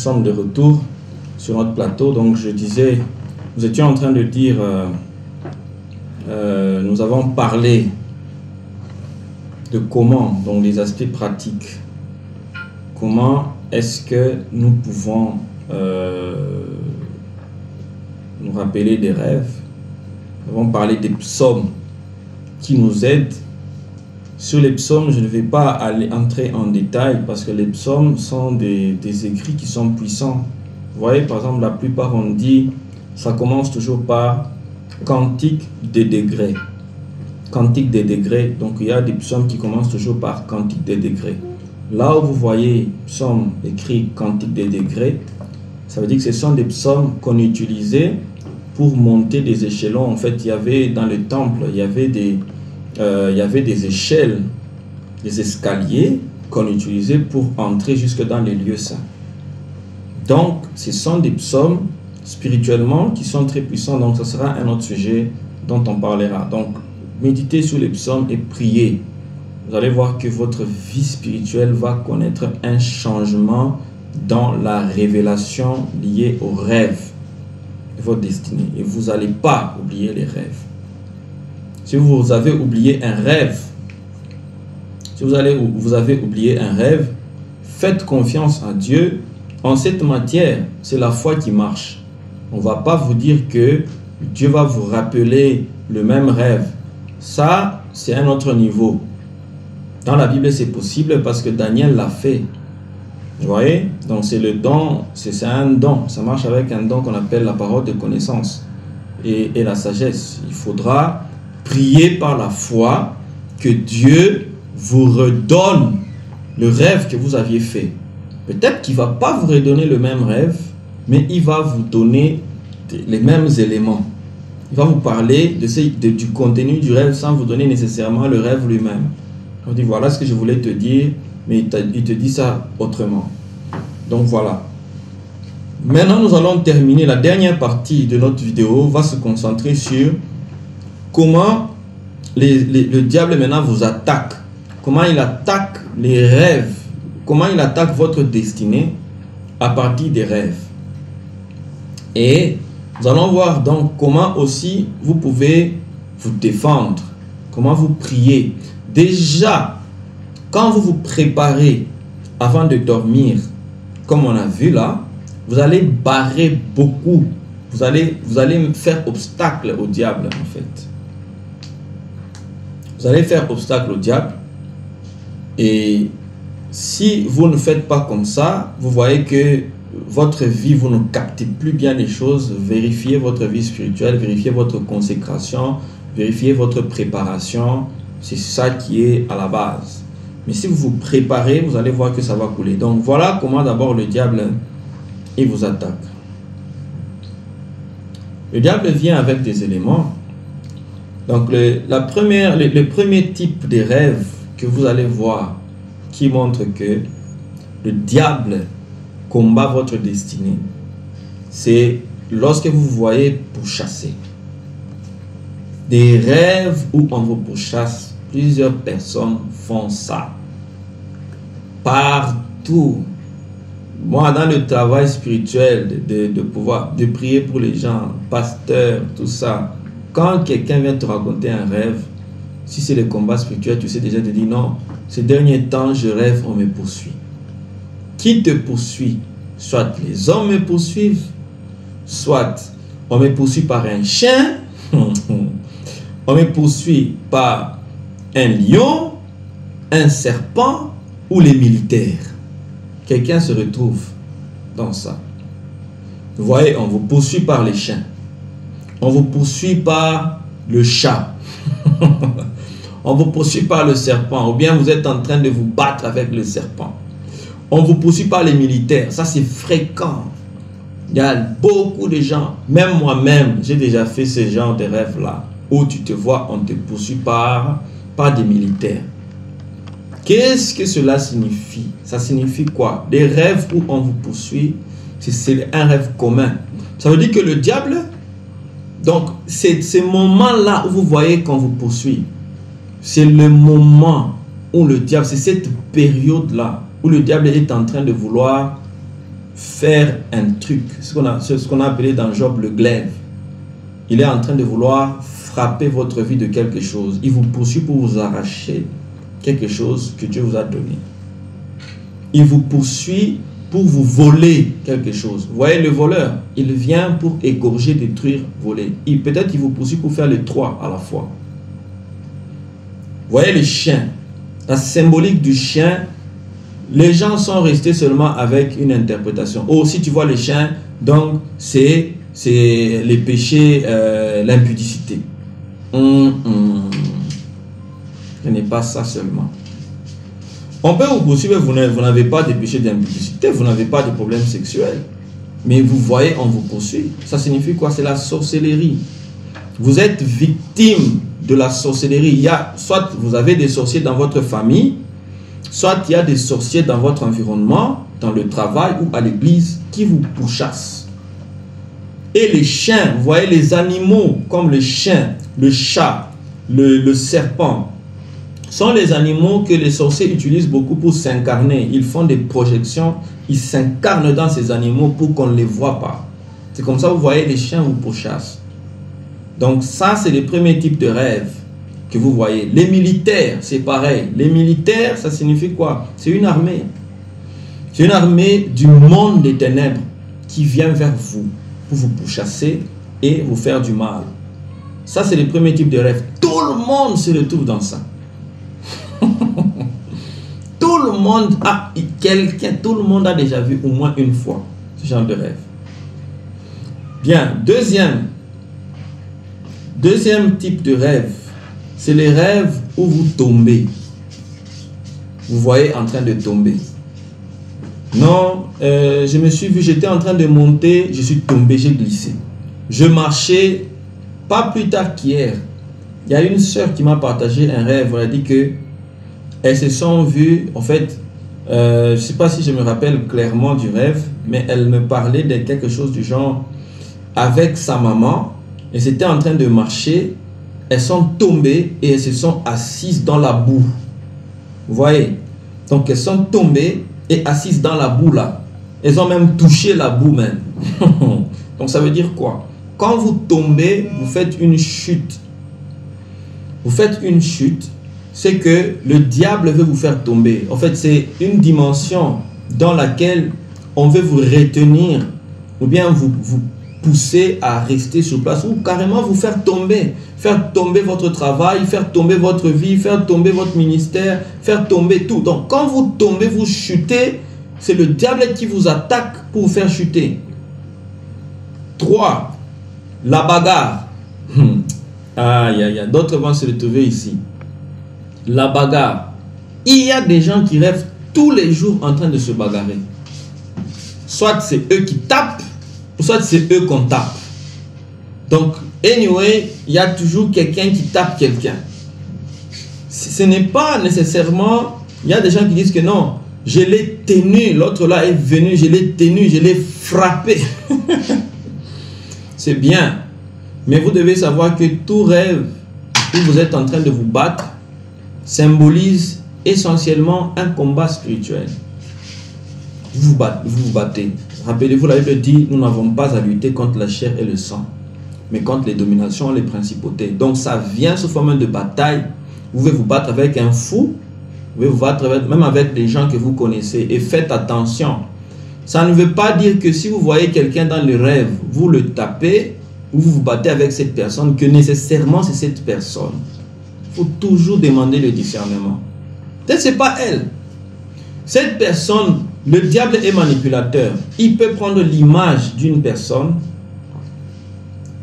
sommes de retour sur notre plateau. Donc je disais, nous étions en train de dire, nous avons parlé de comment, donc les aspects pratiques, comment est-ce que nous pouvons nous rappeler des rêves. Nous avons parlé des psaumes qui nous aident. Sur les psaumes, je ne vais pas aller entrer en détail parce que les psaumes sont des écrits qui sont puissants. Vous voyez, par exemple, la plupart on dit, ça commence toujours par cantique des degrés. Cantique des degrés. Donc il y a des psaumes qui commencent toujours par cantique des degrés. Là où vous voyez psaume écrit cantique des degrés, ça veut dire que ce sont des psaumes qu'on utilisait pour monter des échelons. En fait, il y avait dans le temple, il y avait des échelles, des escaliers qu'on utilisait pour entrer jusque dans les lieux saints. Donc, ce sont des psaumes spirituellement qui sont très puissants. Donc, ce sera un autre sujet dont on parlera. Donc, méditez sur les psaumes et priez. Vous allez voir que votre vie spirituelle va connaître un changement dans la révélation liée aux rêves de votre destinée. Et vous n'allez pas oublier les rêves. Si vous avez oublié un rêve, vous avez oublié un rêve, faites confiance à Dieu. En cette matière, c'est la foi qui marche. On ne va pas vous dire que Dieu va vous rappeler le même rêve. Ça, c'est un autre niveau. Dans la Bible, c'est possible parce que Daniel l'a fait. Vous voyez? Donc, c'est le don, c'est un don. Ça marche avec un don qu'on appelle la parole de connaissance et la sagesse. Il faudra prier par la foi que Dieu vous redonne le rêve que vous aviez fait. Peut-être qu'il ne va pas vous redonner le même rêve, mais il va vous donner les mêmes éléments. Il va vous parler du contenu du rêve sans vous donner nécessairement le rêve lui-même. On dit voilà ce que je voulais te dire, mais il te dit ça autrement. Donc voilà. Maintenant, nous allons terminer. La dernière partie de notre vidéo va se concentrer sur comment le diable maintenant vous attaque. Comment il attaque les rêves. Comment il attaque votre destinée à partir des rêves. Et nous allons voir donc comment aussi vous pouvez vous défendre. Comment vous priez. Déjà, quand vous vous préparez avant de dormir, comme on a vu là, vous allez barrer beaucoup. Vous allez faire obstacle au diable en fait. Vous allez faire obstacle au diable. Et si vous ne faites pas comme ça, vous voyez que votre vie, vous ne captez plus bien les choses. Vérifiez votre vie spirituelle, vérifiez votre consécration, vérifiez votre préparation. C'est ça qui est à la base. Mais si vous vous préparez, vous allez voir que ça va couler. Donc voilà comment d'abord le diable, il vous attaque. Le diable vient avec des éléments. Donc le premier type de rêve que vous allez voir qui montre que le diable combat votre destinée, c'est lorsque vous voyez pourchasser. Des rêves où on vous pourchasse. Plusieurs personnes font ça. Partout. Moi, dans le travail spirituel, de prier pour les gens, pasteur, tout ça. Quand quelqu'un vient te raconter un rêve, si c'est le combat spirituel, tu sais déjà te dire non, ces derniers temps, je rêve, on me poursuit. Qui te poursuit? Soit les hommes me poursuivent, soit on me poursuit par un chien, on me poursuit par un lion, un serpent ou les militaires. Quelqu'un se retrouve dans ça. Vous voyez, on vous poursuit par les chiens. On vous poursuit par le chat. On vous poursuit par le serpent. Ou bien vous êtes en train de vous battre avec le serpent. On vous poursuit par les militaires. Ça, c'est fréquent. Il y a beaucoup de gens, même moi-même, j'ai déjà fait ce genre de rêve-là, où tu te vois, on te poursuit par des militaires. Qu'est-ce que cela signifie? Ça signifie quoi? Des rêves où on vous poursuit, c'est un rêve commun. Ça veut dire que le diable, donc c'est ce moment-là où vous voyez qu'on vous poursuit. C'est le moment où le diable, c'est cette période-là où le diable est en train de vouloir faire un truc, ce qu'on a appelé dans Job le glaive. Il est en train de vouloir frapper votre vie de quelque chose. Il vous poursuit pour vous arracher quelque chose que Dieu vous a donné. Il vous poursuit pour vous voler quelque chose. Vous voyez le voleur, il vient pour égorger, détruire, voler. Peut-être qu'il vous poursuit pour faire les trois à la fois. Vous voyez le chien, la symbolique du chien, les gens sont restés seulement avec une interprétation. Oh, si tu vois le chien, donc c'est les péchés, l'impudicité. Ce n'est pas ça seulement. On peut vous poursuivre, vous n'avez pas de péché d'impudicité, vous n'avez pas de problème sexuel. Mais vous voyez, on vous poursuit. Ça signifie quoi? C'est la sorcellerie. Vous êtes victime de la sorcellerie. Il y a, soit vous avez des sorciers dans votre famille, soit il y a des sorciers dans votre environnement, dans le travail ou à l'église, qui vous pourchassent. Et les chiens, vous voyez les animaux comme le chien, le chat, le serpent, sont les animaux que les sorciers utilisent beaucoup pour s'incarner. Ils font des projections, ils s'incarnent dans ces animaux pour qu'on ne les voit pas. C'est comme ça que vous voyez les chiens vous pourchassent. Donc ça, c'est le premier type de rêve que vous voyez. Les militaires, c'est pareil. Les militaires, ça signifie quoi? C'est une armée. C'est une armée du monde des ténèbres qui vient vers vous pour vous pourchasser et vous faire du mal. Ça, c'est le premier type de rêve. Tout le monde se retrouve dans ça. Tout le monde a tout le monde a déjà vu au moins une fois ce genre de rêve. Bien, deuxième type de rêve, c'est les rêves où vous tombez. Vous voyez en train de tomber. Non, je me suis vu, j'étais en train de monter, je suis tombé, j'ai glissé. Je marchais, pas plus tard qu'hier. Il y a une sœur qui m'a partagé un rêve. Elle a dit que elles se sont vues, en fait, je ne sais pas si je me rappelle clairement du rêve, mais elle me parlait de quelque chose du genre avec sa maman. Elles étaient en train de marcher, elles sont tombées et elles se sont assises dans la boue. Vous voyez? Donc elles sont tombées et assises dans la boue là. Elles ont même touché la boue même. Donc ça veut dire quoi? Quand vous tombez, vous faites une chute. Vous faites une chute, c'est que le diable veut vous faire tomber. En fait, c'est une dimension dans laquelle on veut vous retenir ou bien vous pousser à rester sur place ou carrément vous faire tomber votre travail, faire tomber votre vie, faire tomber votre ministère, faire tomber tout. Donc, quand vous tombez, vous chutez, c'est le diable qui vous attaque pour vous faire chuter. 3. La bagarre. Aïe, aïe, aïe. D'autres vont se retrouver ici. La bagarre. Il y a des gens qui rêvent tous les jours en train de se bagarrer. Soit c'est eux qui tapent, ou soit c'est eux qu'on tape. Donc, anyway, il y a toujours quelqu'un qui tape quelqu'un. Ce n'est pas nécessairement... Il y a des gens qui disent que non, je l'ai tenu, l'autre là est venu, je l'ai tenu, je l'ai frappé. C'est bien. Mais vous devez savoir que tout rêve où vous êtes en train de vous battre symbolise essentiellement un combat spirituel. Vous vous battez. Rappelez-vous, la Bible dit, nous n'avons pas à lutter contre la chair et le sang, mais contre les dominations et les principautés. Donc ça vient sous forme de bataille. Vous pouvez vous battre avec un fou, vous pouvez vous battre même avec des gens que vous connaissez. Et faites attention. Ça ne veut pas dire que si vous voyez quelqu'un dans le rêve, vous le tapez, ou vous vous battez avec cette personne, que nécessairement c'est cette personne. Il faut toujours demander le discernement. Peut-être que ce n'est pas elle. Cette personne, le diable est manipulateur. Il peut prendre l'image d'une personne.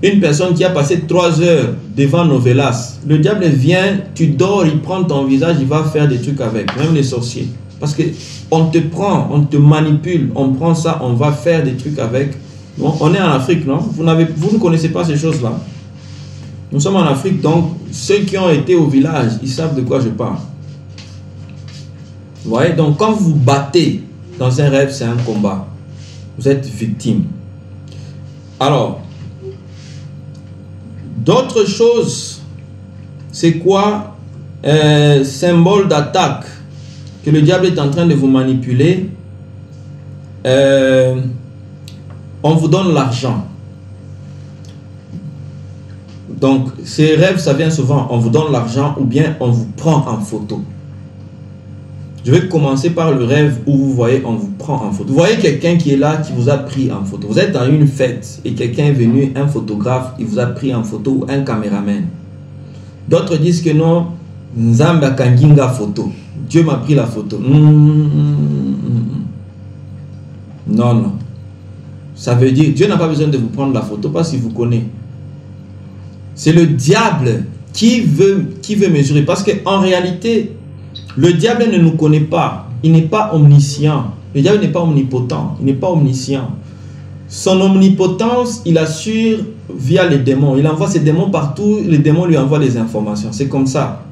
Une personne qui a passé 3 heures devant Novelas. Le diable vient, tu dors, il prend ton visage, il va faire des trucs avec. Même les sorciers. Parce qu'on te prend, on te manipule, on prend ça, on va faire des trucs avec. Bon, on est en Afrique, non? Vous ne connaissez pas ces choses-là. Nous sommes en Afrique, donc ceux qui ont été au village, ils savent de quoi je parle. Vous voyez? Donc quand vous vous battez dans un rêve, c'est un combat. Vous êtes victime. Alors, d'autres choses, c'est quoi? Symbole d'attaque, que le diable est en train de vous manipuler. on vous donne l'argent. Donc, ces rêves, ça vient souvent, on vous donne l'argent ou bien on vous prend en photo. Je vais commencer par le rêve où vous voyez, on vous prend en photo. Vous voyez quelqu'un qui est là, qui vous a pris en photo. Vous êtes dans une fête et quelqu'un est venu, un photographe, il vous a pris en photo ou un caméraman. D'autres disent que non, Nzamba Kanginga photo. Dieu m'a pris la photo. Non, non. Ça veut dire, Dieu n'a pas besoin de vous prendre la photo parce qu'il vous connaît. C'est le diable qui veut mesurer. Parce qu'en réalité, le diable ne nous connaît pas. Il n'est pas omniscient. Le diable n'est pas omnipotent. Il n'est pas omniscient. Son omnipotence, il assure via les démons. Il envoie ses démons partout. Les démons lui envoient les informations. C'est comme ça.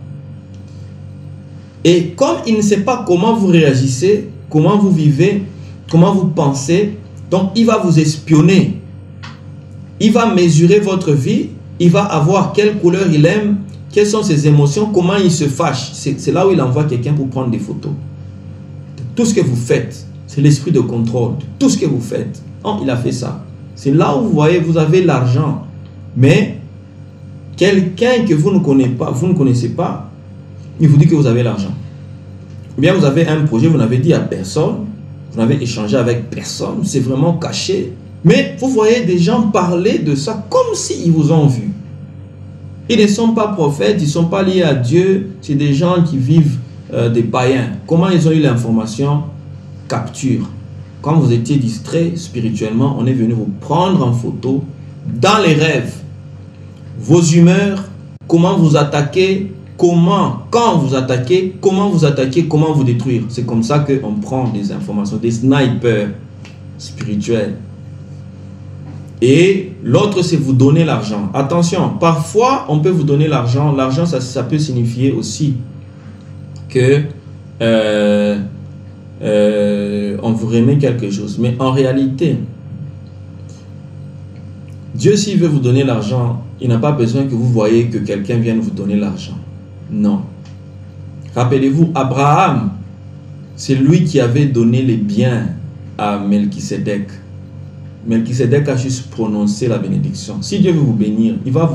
Et comme il ne sait pas comment vous réagissez, comment vous vivez, comment vous pensez, donc il va vous espionner. Il va mesurer votre vie. Il va avoir quelle couleur il aime, quelles sont ses émotions, comment il se fâche. C'est là où il envoie quelqu'un pour prendre des photos. Tout ce que vous faites, c'est l'esprit de contrôle. Tout ce que vous faites. Oh, il a fait ça. C'est là où vous voyez, vous avez l'argent. Mais quelqu'un que vous ne connaissez pas, il vous dit que vous avez l'argent. Ou bien vous avez un projet, vous n'avez dit à personne, vous n'avez échangé avec personne, c'est vraiment caché. Mais vous voyez des gens parler de ça comme s'ils vous ont vu. Ils ne sont pas prophètes, ils ne sont pas liés à Dieu. C'est des gens qui vivent des païens. Comment ils ont eu l'information? Capture. Quand vous étiez distrait spirituellement, on est venu vous prendre en photo dans les rêves. Vos humeurs, comment vous attaquer, quand vous attaquez, comment vous détruire. C'est comme ça qu'on prend des informations, des snipers spirituels. Et l'autre, c'est vous donner l'argent. Attention, parfois, on peut vous donner l'argent. L'argent, ça peut signifier aussi que on vous remet quelque chose. Mais en réalité, Dieu, s'il veut vous donner l'argent, il n'a pas besoin que vous voyez que quelqu'un vienne vous donner l'argent. Non. Rappelez-vous, Abraham, c'est lui qui avait donné les biens à Melchisédek. Melchisédek a juste prononcé la bénédiction. Si Dieu veut vous bénir, il va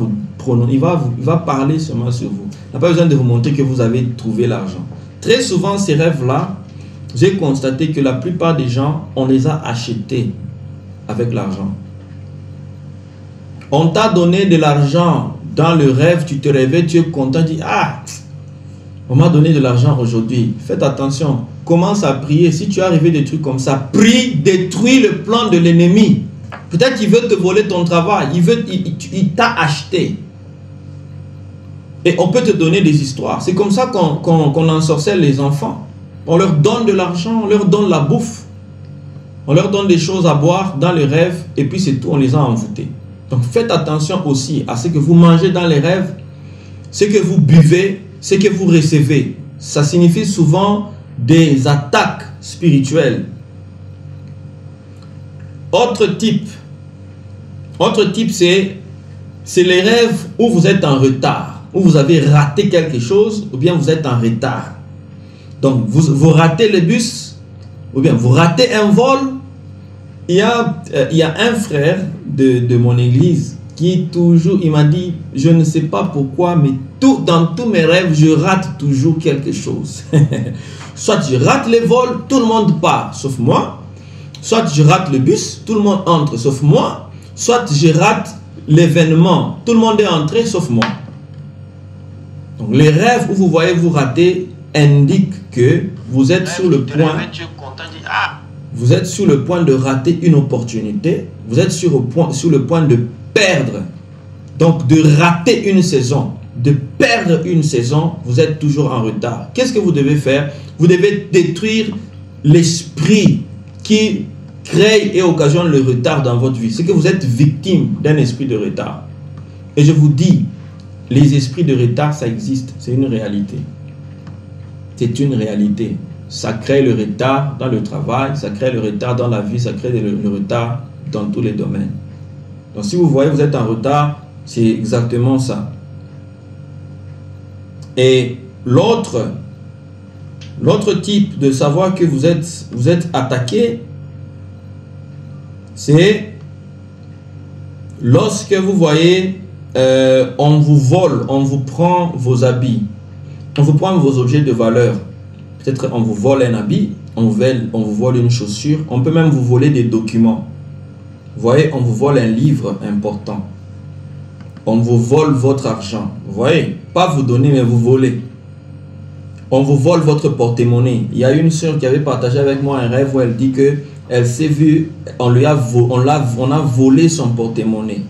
parler seulement sur vous. Il n'a pas besoin de vous montrer que vous avez trouvé l'argent. Très souvent, ces rêves-là, j'ai constaté que la plupart des gens, on les a achetés avec l'argent. On t'a donné de l'argent dans le rêve, tu te réveilles, tu es content, tu dis « Ah, on m'a donné de l'argent aujourd'hui. » Faites attention. Commence à prier. Si tu es arrivé des trucs comme ça, prie, détruis le plan de l'ennemi. Peut-être qu'il veut te voler ton travail. Il t'a acheté. Et on peut te donner des histoires. C'est comme ça qu'on ensorcelle les enfants. On leur donne de l'argent, on leur donne la bouffe. On leur donne des choses à boire dans les rêves. Et puis c'est tout, on les a envoûtés. Donc faites attention aussi à ce que vous mangez dans les rêves. Ce que vous buvez, ce que vous recevez. Ça signifie souvent des attaques spirituelles. Autre type, c'est les rêves où vous êtes en retard, où vous avez raté quelque chose, ou bien vous êtes en retard. Donc, vous ratez le bus, ou bien vous ratez un vol. Il y a un frère de mon église qui toujours, il m'a dit, je ne sais pas pourquoi, mais dans tous mes rêves, je rate toujours quelque chose. Soit je rate les vols, tout le monde part, sauf moi. Soit je rate le bus, tout le monde entre, sauf moi. Soit je rate l'événement, tout le monde est entré, sauf moi. Donc les rêves où vous voyez vous rater indiquent que vous êtes sur le point. Vous êtes sur le point de rater une opportunité. Vous êtes sur le point de perdre. Donc de rater une saison. De perdre une saison, vous êtes toujours en retard. Qu'est-ce que vous devez faire? Vous devez détruire l'esprit qui crée et occasionne le retard dans votre vie. C'est que vous êtes victime d'un esprit de retard. Et je vous dis, les esprits de retard, ça existe. C'est une réalité. C'est une réalité. Ça crée le retard dans le travail, ça crée le retard dans la vie, ça crée le retard dans tous les domaines. Donc si vous voyez vous êtes en retard, c'est exactement ça. Et l'autre type de savoir que vous êtes attaqué, C'est lorsque vous voyez, on vous vole, on vous prend vos habits, on vous prend vos objets de valeur. Peut-être on vous vole un habit, on vous vole une chaussure, on peut même vous voler des documents. Vous voyez, on vous vole un livre important. On vous vole votre argent. Vous voyez, pas vous donner, mais vous voler. On vous vole votre porte-monnaie. Il y a une soeur qui avait partagé avec moi un rêve où elle dit que elle s'est vue, on a volé son porte-monnaie.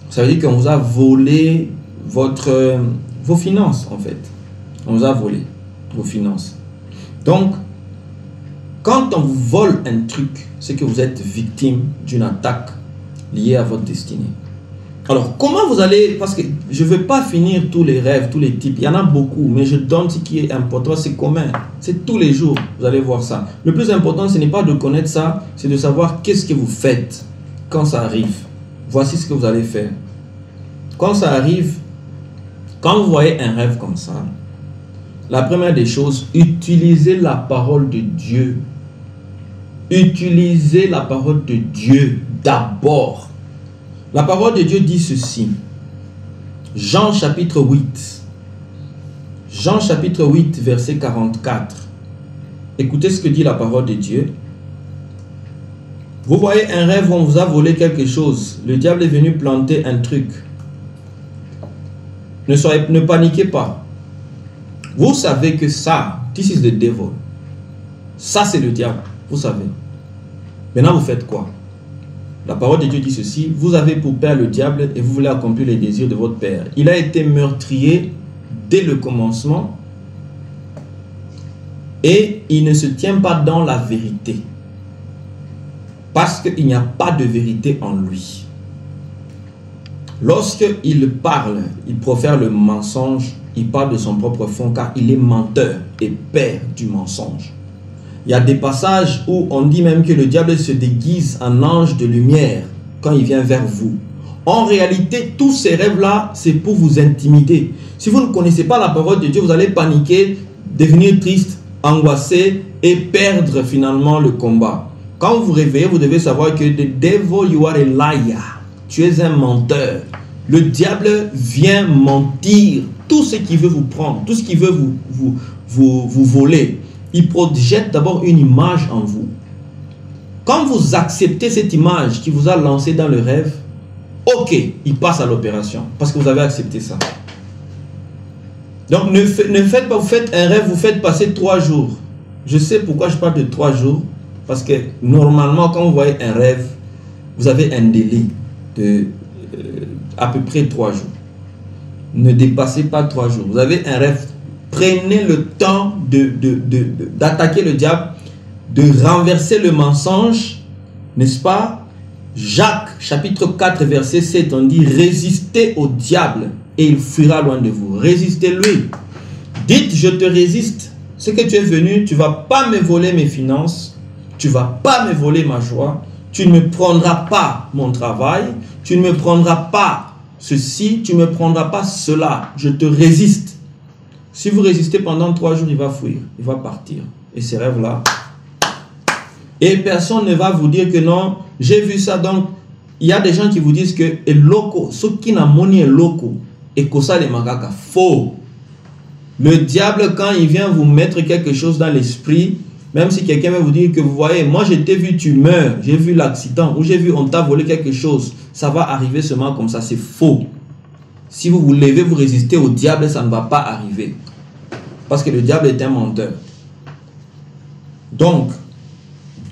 Ça veut dire qu'on vous a volé vos finances en fait. On vous a volé vos finances. Donc, quand on vous vole un truc, c'est que vous êtes victime d'une attaque liée à votre destinée. Alors, comment vous allez... Parce que je ne veux pas finir tous les rêves, tous les types. Il y en a beaucoup, mais je donne ce qui est important. C'est commun. C'est tous les jours. Vous allez voir ça. Le plus important, ce n'est pas de connaître ça. C'est de savoir qu'est-ce que vous faites quand ça arrive. Voici ce que vous allez faire. Quand ça arrive, quand vous voyez un rêve comme ça, la première des choses, utilisez la parole de Dieu. Utilisez la parole de Dieu d'abord. La parole de Dieu dit ceci. Jean chapitre 8. Jean chapitre 8, verset 44. Écoutez ce que dit la parole de Dieu. Vous voyez un rêve où on vous a volé quelque chose. Le diable est venu planter un truc. Ne paniquez pas. Vous savez que ça, this is the devil. Ça, c'est le diable. Vous savez. Maintenant, vous faites quoi? La parole de Dieu dit ceci. Vous avez pour père le diable et vous voulez accomplir les désirs de votre père. Il a été meurtrier dès le commencement et il ne se tient pas dans la vérité. Parce qu'il n'y a pas de vérité en lui. Lorsqu'il parle, il profère le mensonge, il parle de son propre fond car il est menteur et père du mensonge. Il y a des passages où on dit même que le diable se déguise en ange de lumière quand il vient vers vous. En réalité, tous ces rêves-là, c'est pour vous intimider. Si vous ne connaissez pas la parole de Dieu, vous allez paniquer, devenir triste, angoissé et perdre finalement le combat. Quand vous vous réveillez, vous devez savoir que the devil, you are a liar. Tu es un menteur. Le diable vient mentir. Tout ce qu'il veut vous prendre, tout ce qu'il veut vous voler, il projette d'abord une image en vous. Quand vous acceptez cette image qui vous a lancé dans le rêve, ok, il passe à l'opération parce que vous avez accepté ça. Donc ne faites pas, vous faites un rêve, vous faites passer 3 jours. Je sais pourquoi je parle de 3 jours. Parce que normalement, quand vous voyez un rêve, vous avez un délai de à peu près 3 jours. Ne dépassez pas 3 jours. Vous avez un rêve, prenez le temps d'attaquer le diable, de renverser le mensonge, n'est-ce pas? Jacques chapitre 4 verset 7, on dit résistez au diable et il fuira loin de vous. Résistez-lui. Dites je te résiste. Ce que tu es venu, tu ne vas pas me voler mes finances, tu ne vas pas me voler ma joie, tu ne me prendras pas mon travail, tu ne me prendras pas ceci, tu ne me prendras pas cela. Je te résiste. Si vous résistez pendant 3 jours, il va fuir, il va partir. Et ces rêves-là. Et personne ne va vous dire que non, j'ai vu ça. Donc, il y a des gens qui vous disent que est loco, ce qui n'a moni est loco, et que ça les macaques. Faux. Le diable, quand il vient vous mettre quelque chose dans l'esprit, même si quelqu'un va vous dire que vous voyez, moi je t'ai vu, tu meurs, j'ai vu l'accident, ou j'ai vu, on t'a volé quelque chose, ça va arriver seulement comme ça, c'est faux. Si vous vous levez, vous résistez au diable, ça ne va pas arriver. Parce que le diable est un menteur. Donc,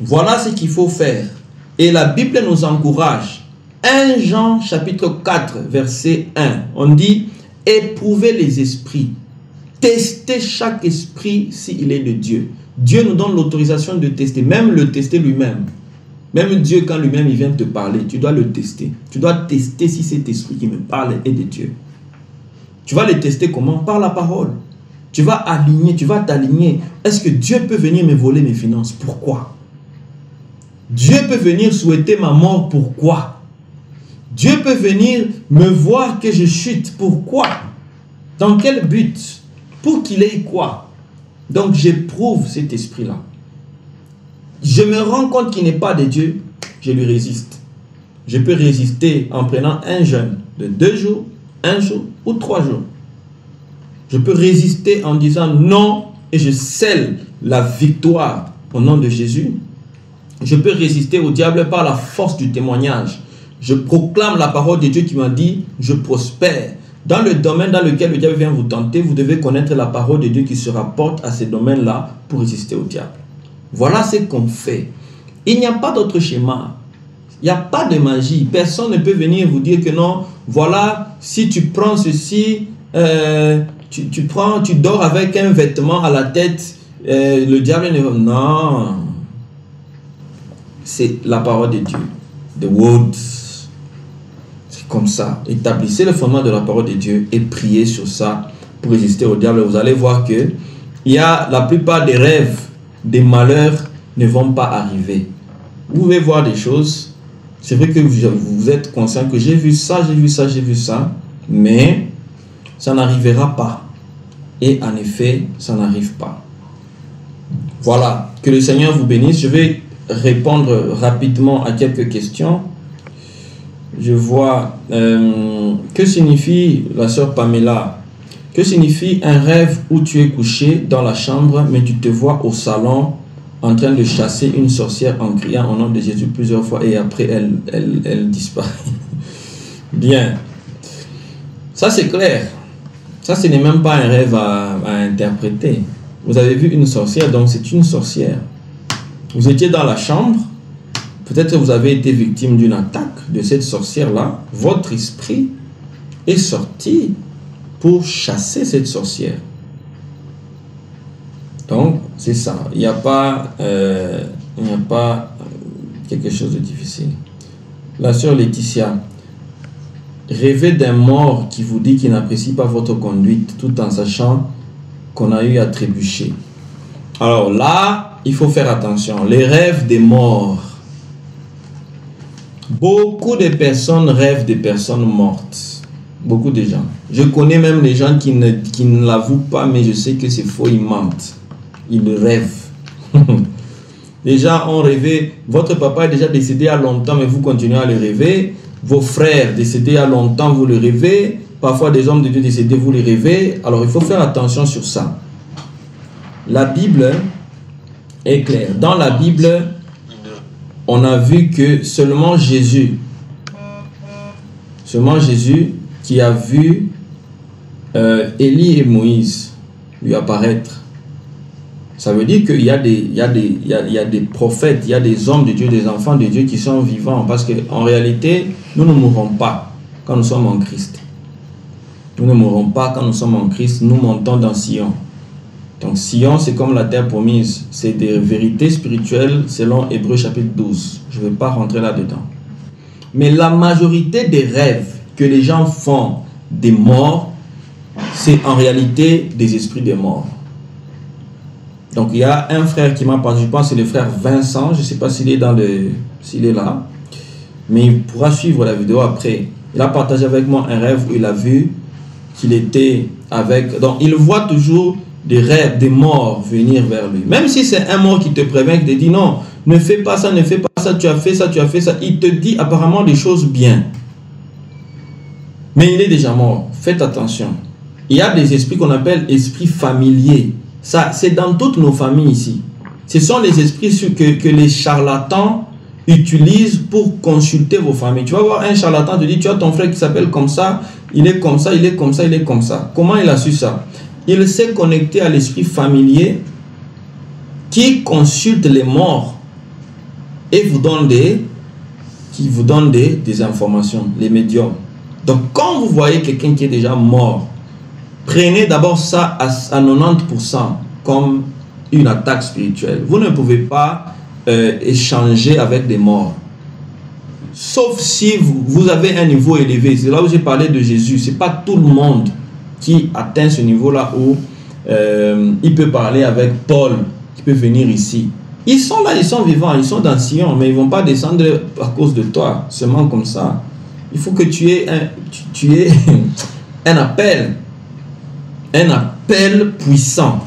voilà ce qu'il faut faire. Et la Bible nous encourage. 1 Jean chapitre 4 verset 1, on dit, éprouvez les esprits. Testez chaque esprit s'il est de Dieu. Dieu nous donne l'autorisation de tester, même le tester lui-même. Même Dieu, quand lui-même il vient te parler, tu dois le tester. Tu dois tester si cet esprit qui me parle est de Dieu. Tu vas le tester comment? Par la parole. Tu vas aligner, tu vas t'aligner. Est-ce que Dieu peut venir me voler mes finances? Pourquoi? Dieu peut venir souhaiter ma mort? Pourquoi? Dieu peut venir me voir que je chute? Pourquoi? Dans quel but? Pour qu'il ait quoi? Donc j'éprouve cet esprit-là. Je me rends compte qu'il n'est pas de Dieu. je lui résiste. Je peux résister en prenant un jeûne de 2 jours, 1 jour ou 3 jours. Je peux résister en disant non et je scelle la victoire au nom de Jésus. Je peux résister au diable par la force du témoignage. Je proclame la parole de Dieu qui m'a dit, je prospère. Dans le domaine dans lequel le diable vient vous tenter, vous devez connaître la parole de Dieu qui se rapporte à ces domaines-là pour résister au diable. Voilà ce qu'on fait. Il n'y a pas d'autre schéma. Il n'y a pas de magie. Personne ne peut venir vous dire que non, voilà, si tu prends ceci, tu dors avec un vêtement à la tête, le diable ne va... Non. C'est la parole de Dieu. The words. C'est comme ça. Établissez le fondement de la parole de Dieu et priez sur ça pour résister au diable. Vous allez voir que la plupart des rêves, des malheurs ne vont pas arriver. Vous pouvez voir des choses. C'est vrai que vous êtes conscient que j'ai vu ça, j'ai vu ça, j'ai vu ça. Mais ça n'arrivera pas. Et en effet, ça n'arrive pas. Voilà. Que le Seigneur vous bénisse. Je vais répondre rapidement à quelques questions. Je vois que signifie la sœur Pamela, que signifie un rêve où tu es couché dans la chambre mais tu te vois au salon en train de chasser une sorcière en criant au nom de Jésus plusieurs fois et après elle disparaît. Bien, ça c'est clair, ça ce n'est même pas un rêve à interpréter. Vous avez vu une sorcière, donc c'est une sorcière. Vous étiez dans la chambre, peut-être que vous avez été victime d'une attaque de cette sorcière-là. Votre esprit est sorti pour chasser cette sorcière. Donc, c'est ça. Il n'y a pas quelque chose de difficile. La sœur Laetitia, rêvez d'un mort qui vous dit qu'il n'apprécie pas votre conduite tout en sachant qu'on a eu à trébucher. Alors là, il faut faire attention. Les rêves des morts. Beaucoup de personnes rêvent des personnes mortes. Beaucoup de gens. Je connais même les gens qui ne l'avouent pas, mais je sais que c'est faux, ils mentent. Ils rêvent. Les gens ont rêvé. Votre papa est déjà décédé il y a longtemps, mais vous continuez à le rêver. Vos frères décédés il y a longtemps, vous le rêvez. Parfois des hommes de Dieu décédés, vous les rêvez. Alors il faut faire attention sur ça. La Bible est claire. Dans la Bible, on a vu que seulement Jésus qui a vu Élie et Moïse lui apparaître. Ça veut dire qu'il y a des prophètes, il y a des hommes de Dieu, des enfants de Dieu qui sont vivants. Parce qu'en réalité, nous ne mourrons pas quand nous sommes en Christ. Nous ne mourrons pas quand nous sommes en Christ, nous montons dans Sion. Donc Sion, c'est comme la terre promise. C'est des vérités spirituelles selon Hébreux chapitre 12. Je ne vais pas rentrer là-dedans. Mais la majorité des rêves que les gens font des morts, c'est en réalité des esprits des morts. Donc il y a un frère qui m'a parlé, je pense que c'est le frère Vincent, je ne sais pas s'il est s'il est là, mais il pourra suivre la vidéo après. Il a partagé avec moi un rêve où il a vu qu'il était avec... Donc il voit toujours des rêves, des morts venir vers lui. Même si c'est un mort qui te prévient, qui te dit non, ne fais pas ça, ne fais pas ça, tu as fait ça, tu as fait ça. Il te dit apparemment des choses bien. Mais il est déjà mort. Faites attention. Il y a des esprits qu'on appelle esprits familiers. Ça, c'est dans toutes nos familles ici. Ce sont les esprits que les charlatans utilisent pour consulter vos familles. Tu vas voir un charlatan te dit, tu as ton frère qui s'appelle comme ça, il est comme ça, il est comme ça, il est comme ça. Comment il a su ça? Il s'est connecté à l'esprit familier qui consulte les morts et vous donne des informations, les médiums. Donc quand vous voyez quelqu'un qui est déjà mort, prenez d'abord ça à 90% comme une attaque spirituelle. Vous ne pouvez pas échanger avec des morts. Sauf si vous avez un niveau élevé. C'est là où j'ai parlé de Jésus. Ce n'est pas tout le monde qui atteint ce niveau-là où il peut parler avec Paul, qui peut venir ici. Ils sont là, ils sont vivants, ils sont dans Sion, mais ils ne vont pas descendre à cause de toi, seulement comme ça. Il faut que tu aies un appel puissant.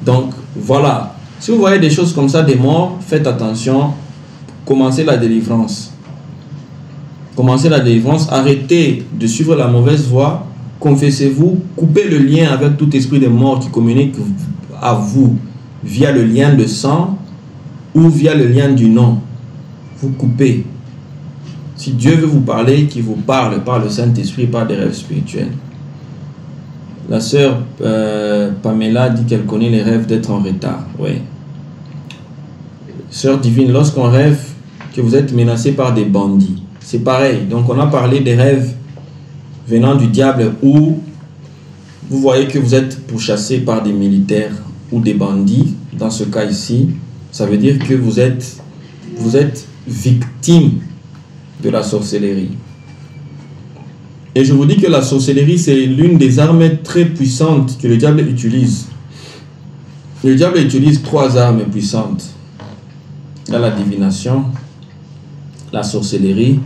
Donc, voilà. Si vous voyez des choses comme ça, des morts, faites attention. commencez la délivrance. Commencez la délivrance, arrêtez de suivre la mauvaise voie, confessez-vous, coupez le lien avec tout esprit de mort qui communique à vous via le lien de sang ou via le lien du nom. Vous coupez. Si Dieu veut vous parler, qu'il vous parle par le Saint-Esprit, par des rêves spirituels. La sœur Pamela dit qu'elle connaît les rêves d'être en retard. Oui. Sœur divine, lorsqu'on rêve que vous êtes menacé par des bandits, c'est pareil. Donc on a parlé des rêves venant du diable où vous voyez que vous êtes pourchassé par des militaires ou des bandits. Dans ce cas ici, ça veut dire que vous êtes victime de la sorcellerie. Et je vous dis que la sorcellerie, c'est l'une des armes très puissantes que le diable utilise. Le diable utilise 3 armes puissantes. Il y a la divination, la sorcellerie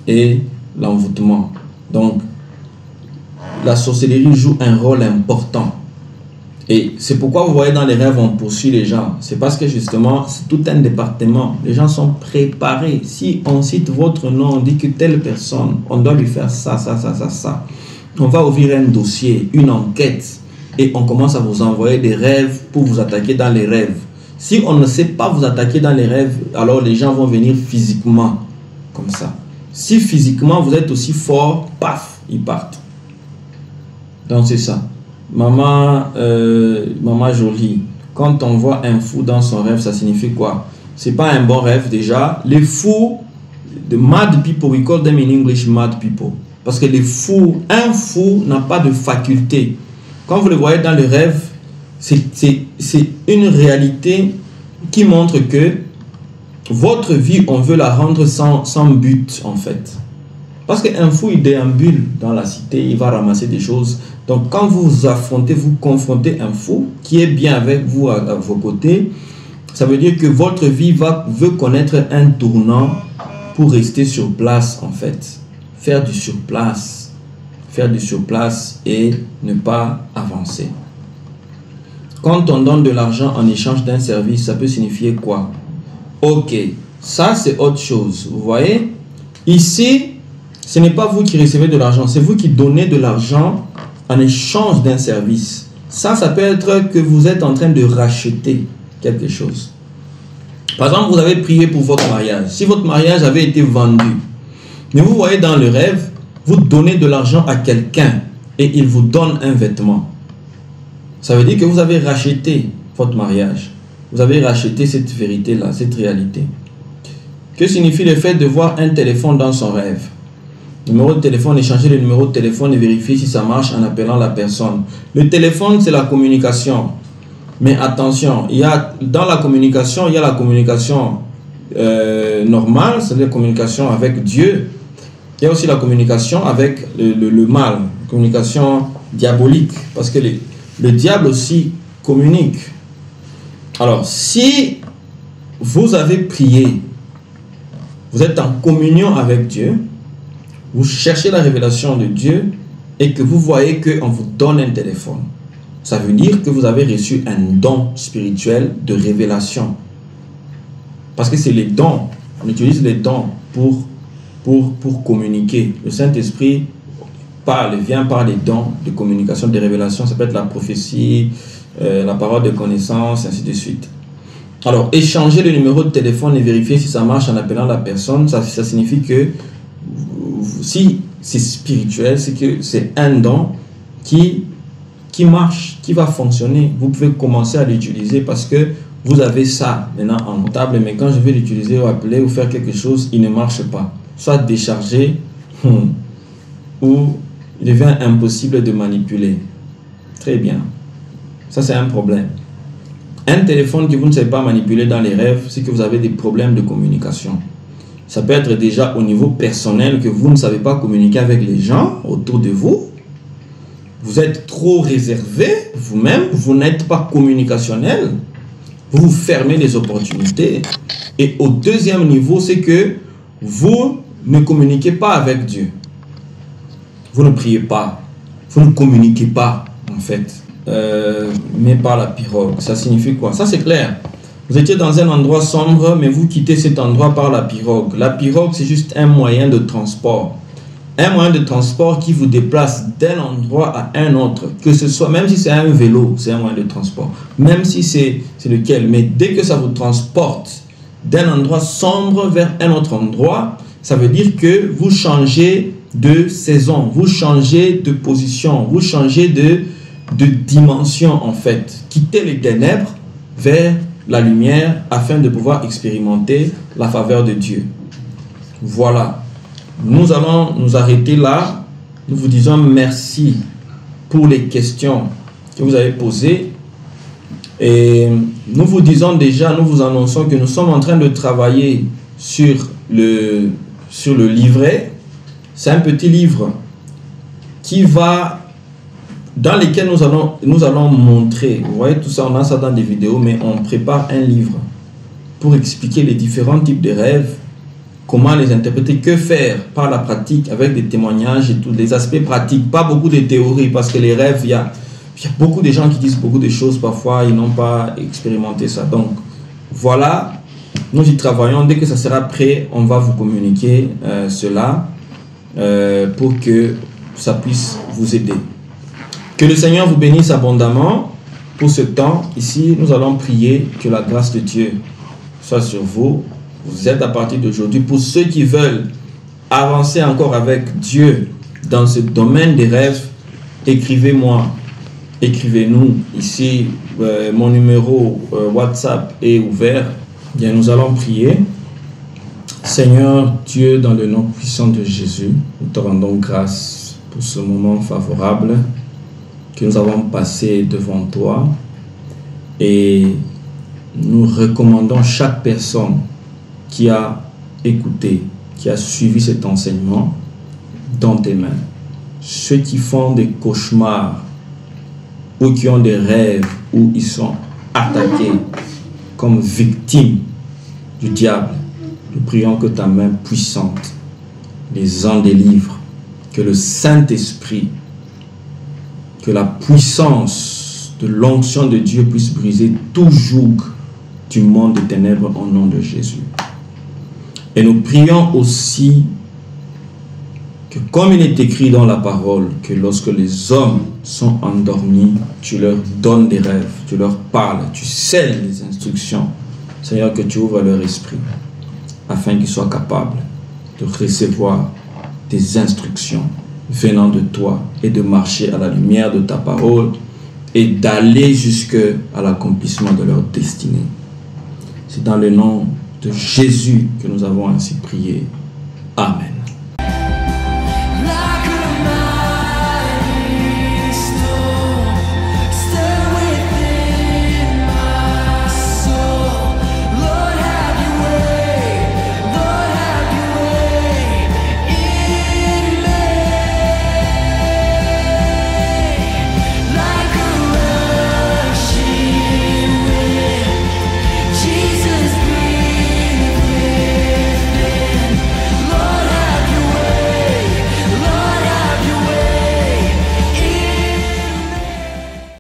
et l'envoûtement. Donc, la sorcellerie joue un rôle important. Et c'est pourquoi vous voyez dans les rêves, on poursuit les gens. C'est parce que justement, c'est tout un département. Les gens sont préparés. Si on cite votre nom, on dit que telle personne, on doit lui faire ça, ça, ça, ça, ça. On va ouvrir un dossier, une enquête. Et on commence à vous envoyer des rêves pour vous attaquer dans les rêves. Si on ne sait pas vous attaquer dans les rêves, alors les gens vont venir physiquement, comme ça. Si physiquement vous êtes aussi fort, paf, ils partent. Donc c'est ça. Maman Jolie, quand on voit un fou dans son rêve, ça signifie quoi? C'est pas un bon rêve déjà. Les fous, the mad people, we call them in English mad people. Parce que les fous, un fou n'a pas de faculté. Quand vous le voyez dans le rêve, c'est une réalité qui montre que votre vie, on veut la rendre sans but en fait. Parce qu'un fou, il déambule dans la cité, il va ramasser des choses. Donc quand vous affrontez, vous confrontez un fou qui est bien avec vous à vos côtés, ça veut dire que votre vie veut connaître un tournant pour rester sur place en fait. Faire du surplace. Faire du surplace et ne pas avancer. Quand on donne de l'argent en échange d'un service, ça peut signifier quoi? Ok, ça c'est autre chose. Vous voyez? Ici, ce n'est pas vous qui recevez de l'argent, c'est vous qui donnez de l'argent en échange d'un service. Ça peut être que vous êtes en train de racheter quelque chose. Par exemple, vous avez prié pour votre mariage. Si votre mariage avait été vendu, mais vous voyez dans le rêve, vous donnez de l'argent à quelqu'un et il vous donne un vêtement. Ça veut dire que vous avez racheté votre mariage. Vous avez racheté cette vérité-là, cette réalité. Que signifie le fait de voir un téléphone dans son rêve? Numéro de téléphone, échanger le numéro de téléphone et vérifier si ça marche en appelant la personne. Le téléphone, c'est la communication. Mais attention, dans la communication, il y a la communication normale, c'est-à-dire la communication avec Dieu. Il y a aussi la communication avec le mal, la communication diabolique. Parce que le diable aussi communique. Alors, si vous avez prié, vous êtes en communion avec Dieu, vous cherchez la révélation de Dieu et que vous voyez qu'on vous donne un téléphone. Ça veut dire que vous avez reçu un don spirituel de révélation. Parce que c'est les dons. On utilise les dons pour communiquer. Le Saint-Esprit vient par les dons de communication, de révélation. Ça peut être la prophétie, la parole de connaissance, ainsi de suite. Alors, échanger le numéro de téléphone et vérifier si ça marche en appelant la personne, ça signifie que si c'est spirituel, c'est que c'est un don qui marche, qui va fonctionner. Vous pouvez commencer à l'utiliser parce que vous avez ça maintenant en table, mais quand je vais l'utiliser ou appeler ou faire quelque chose, il ne marche pas. Soit déchargé ou il devient impossible de manipuler. Très bien. Ça, c'est un problème. Un téléphone que vous ne savez pas manipuler dans les rêves, c'est que vous avez des problèmes de communication. Ça peut être déjà au niveau personnel que vous ne savez pas communiquer avec les gens autour de vous. Vous êtes trop réservé vous-même, vous n'êtes pas communicationnel. Vous vous fermez les opportunités. Et au deuxième niveau, c'est que vous ne communiquez pas avec Dieu. Vous ne priez pas. Vous ne communiquez pas, en fait. Mais par la pirogue. Ça signifie quoi? Ça, c'est clair. Vous étiez dans un endroit sombre, mais vous quittez cet endroit par la pirogue. La pirogue, c'est juste un moyen de transport. Un moyen de transport qui vous déplace d'un endroit à un autre. Que ce soit, même si c'est un vélo, c'est un moyen de transport. Même si c'est lequel. Mais dès que ça vous transporte d'un endroit sombre vers un autre endroit, ça veut dire que vous changez de saison, vous changez de position, vous changez de dimension en fait. Quittez les ténèbres vers la lumière afin de pouvoir expérimenter la faveur de Dieu. Voilà. Nous allons nous arrêter là. Nous vous disons merci pour les questions que vous avez posées. Et nous vous disons déjà, nous vous annonçons que nous sommes en train de travailler sur le livret. C'est un petit livre qui va, dans lequel nous allons montrer, vous voyez tout ça, on a ça dans des vidéos, mais on prépare un livre pour expliquer les différents types de rêves, comment les interpréter, que faire par la pratique avec des témoignages et tous les aspects pratiques, pas beaucoup de théories, parce que les rêves, il y a beaucoup de gens qui disent beaucoup de choses, parfois ils n'ont pas expérimenté ça. Donc voilà, nous y travaillons. Dès que ça sera prêt, on va vous communiquer cela pour que ça puisse vous aider. Que le Seigneur vous bénisse abondamment pour ce temps. Ici, nous allons prier que la grâce de Dieu soit sur vous. Vous êtes à partir d'aujourd'hui. Pour ceux qui veulent avancer encore avec Dieu dans ce domaine des rêves, écrivez-moi, écrivez-nous. Ici, mon numéro WhatsApp est ouvert. Bien, nous allons prier. Seigneur Dieu, dans le nom puissant de Jésus, nous te rendons grâce pour ce moment favorable que nous avons passé devant toi, et nous recommandons chaque personne qui a écouté, qui a suivi cet enseignement dans tes mains. Ceux qui font des cauchemars ou qui ont des rêves où ils sont attaqués comme victimes du diable, nous prions que ta main puissante les en délivre, que le Saint-Esprit, que la puissance de l'onction de Dieu puisse briser tout joug du monde des ténèbres au nom de Jésus. Et nous prions aussi que, comme il est écrit dans la parole, que lorsque les hommes sont endormis, tu leur donnes des rêves, tu leur parles, tu scelles les instructions. Seigneur, que tu ouvres leur esprit afin qu'ils soient capables de recevoir des instructions venant de toi et de marcher à la lumière de ta parole et d'aller jusqu'à l'accomplissement de leur destinée. C'est dans le nom de Jésus que nous avons ainsi prié. Amen.